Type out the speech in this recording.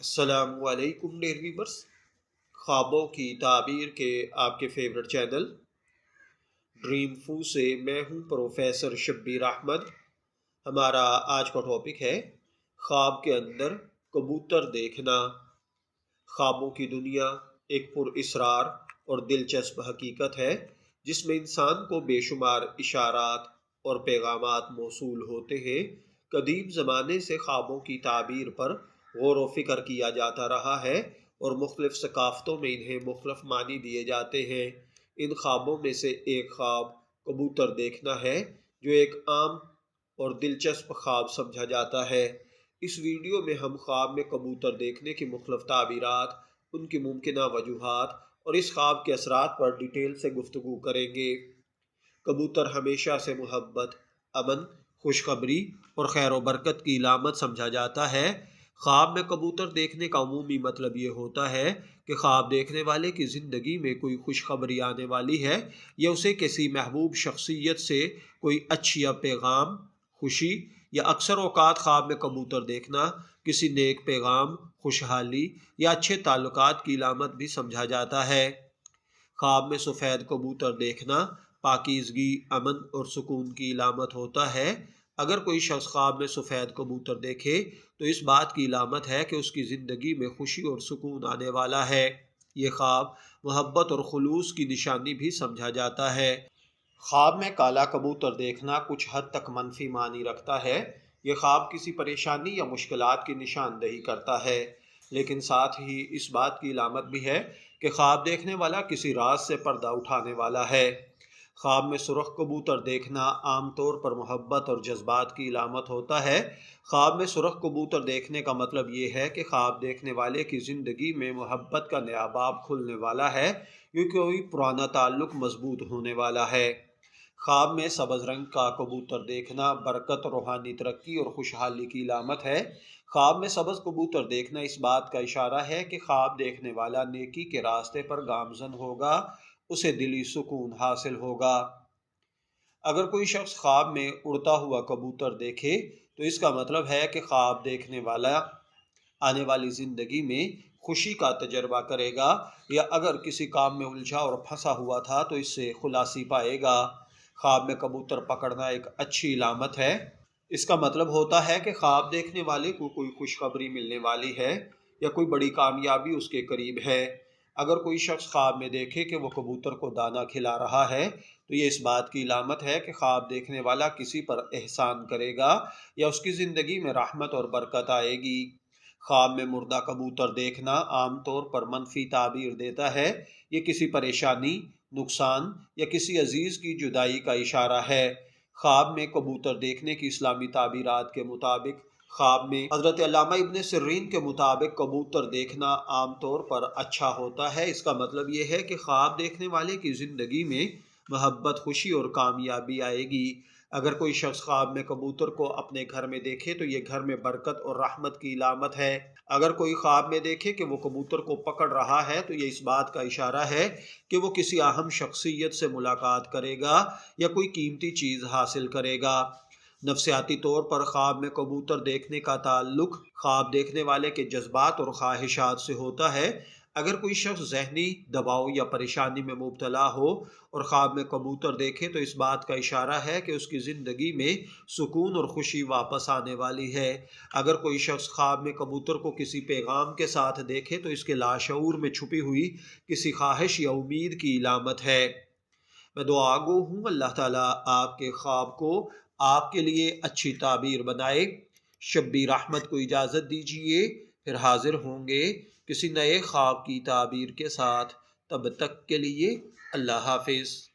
السلام علیکم dear viewers, خوابوں کی تعبیر کے آپ کے فیورٹ چینل ڈریم فو سے میں ہوں پروفیسر شبیر احمد۔ ہمارا آج کا ٹاپک ہے خواب کے اندر کبوتر دیکھنا۔ خوابوں کی دنیا ایک پر اسرار اور دلچسپ حقیقت ہے جس میں انسان کو بے شمار اشارات اور پیغامات موصول ہوتے ہیں۔ قدیم زمانے سے خوابوں کی تعبیر پر غور و فکر کیا جاتا رہا ہے اور مختلف ثقافتوں میں انہیں مختلف معنی دیے جاتے ہیں۔ ان خوابوں میں سے ایک خواب کبوتر دیکھنا ہے جو ایک عام اور دلچسپ خواب سمجھا جاتا ہے۔ اس ویڈیو میں ہم خواب میں کبوتر دیکھنے کی مختلف تعبیرات، ان کی ممکنہ وجوہات اور اس خواب کے اثرات پر ڈیٹیل سے گفتگو کریں گے۔ کبوتر ہمیشہ سے محبت، امن، خوشخبری اور خیر و برکت کی علامت سمجھا جاتا ہے۔ خواب میں کبوتر دیکھنے کا عمومی مطلب یہ ہوتا ہے کہ خواب دیکھنے والے کی زندگی میں کوئی خوشخبری آنے والی ہے یا اسے کسی محبوب شخصیت سے کوئی اچھا پیغام، خوشی، یا اکثر اوقات خواب میں کبوتر دیکھنا کسی نیک پیغام، خوشحالی یا اچھے تعلقات کی علامت بھی سمجھا جاتا ہے۔ خواب میں سفید کبوتر دیکھنا پاکیزگی، امن اور سکون کی علامت ہوتا ہے۔ اگر کوئی شخص خواب میں سفید کبوتر دیکھے تو اس بات کی علامت ہے کہ اس کی زندگی میں خوشی اور سکون آنے والا ہے۔ یہ خواب محبت اور خلوص کی نشانی بھی سمجھا جاتا ہے۔ خواب میں کالا کبوتر دیکھنا کچھ حد تک منفی معنی رکھتا ہے۔ یہ خواب کسی پریشانی یا مشکلات کی نشاندہی کرتا ہے، لیکن ساتھ ہی اس بات کی علامت بھی ہے کہ خواب دیکھنے والا کسی راز سے پردہ اٹھانے والا ہے۔ خواب میں سرخ کبوتر دیکھنا عام طور پر محبت اور جذبات کی علامت ہوتا ہے۔ خواب میں سرخ کبوتر دیکھنے کا مطلب یہ ہے کہ خواب دیکھنے والے کی زندگی میں محبت کا نیا باب کھلنے والا ہے یا کوئی پرانا تعلق مضبوط ہونے والا ہے۔ خواب میں سبز رنگ کا کبوتر دیکھنا برکت، روحانی ترقی اور خوشحالی کی علامت ہے۔ خواب میں سبز کبوتر دیکھنا اس بات کا اشارہ ہے کہ خواب دیکھنے والا نیکی کے راستے پر گامزن ہوگا، اسے دلی سکون حاصل ہوگا۔ اگر کوئی شخص خواب میں اڑتا ہوا کبوتر دیکھے تو اس کا مطلب ہے کہ خواب دیکھنے والا آنے والی زندگی میں خوشی کا تجربہ کرے گا، یا اگر کسی کام میں الجھا اور پھنسا ہوا تھا تو اس سے خلاصی پائے گا۔ خواب میں کبوتر پکڑنا ایک اچھی علامت ہے۔ اس کا مطلب ہوتا ہے کہ خواب دیکھنے والے کو کوئی خوشخبری ملنے والی ہے یا کوئی بڑی کامیابی اس کے قریب ہے۔ اگر کوئی شخص خواب میں دیکھے کہ وہ کبوتر کو دانا کھلا رہا ہے تو یہ اس بات کی علامت ہے کہ خواب دیکھنے والا کسی پر احسان کرے گا یا اس کی زندگی میں رحمت اور برکت آئے گی۔ خواب میں مردہ کبوتر دیکھنا عام طور پر منفی تعبیر دیتا ہے۔ یہ کسی پریشانی، نقصان یا کسی عزیز کی جدائی کا اشارہ ہے۔ خواب میں کبوتر دیکھنے کی اسلامی تعبیرات کے مطابق خواب میں حضرت علامہ ابن سیرین کے مطابق کبوتر دیکھنا عام طور پر اچھا ہوتا ہے۔ اس کا مطلب یہ ہے کہ خواب دیکھنے والے کی زندگی میں محبت، خوشی اور کامیابی آئے گی۔ اگر کوئی شخص خواب میں کبوتر کو اپنے گھر میں دیکھے تو یہ گھر میں برکت اور رحمت کی علامت ہے۔ اگر کوئی خواب میں دیکھے کہ وہ کبوتر کو پکڑ رہا ہے تو یہ اس بات کا اشارہ ہے کہ وہ کسی اہم شخصیت سے ملاقات کرے گا یا کوئی قیمتی چیز حاصل کرے گا۔ نفسیاتی طور پر خواب میں کبوتر دیکھنے کا تعلق خواب دیکھنے والے کے جذبات اور خواہشات سے ہوتا ہے۔ اگر کوئی شخص ذہنی دباؤ یا پریشانی میں مبتلا ہو اور خواب میں کبوتر دیکھے تو اس بات کا اشارہ ہے کہ اس کی زندگی میں سکون اور خوشی واپس آنے والی ہے۔ اگر کوئی شخص خواب میں کبوتر کو کسی پیغام کے ساتھ دیکھے تو اس کے لاشعور میں چھپی ہوئی کسی خواہش یا امید کی علامت ہے۔ میں دعا گو ہوں اللہ تعالیٰ آپ کے خواب کو آپ کے لیے اچھی تعبیر بنائے۔ شبیر احمد کو اجازت دیجیے، پھر حاضر ہوں گے کسی نئے خواب کی تعبیر کے ساتھ۔ تب تک کے لیے اللہ حافظ۔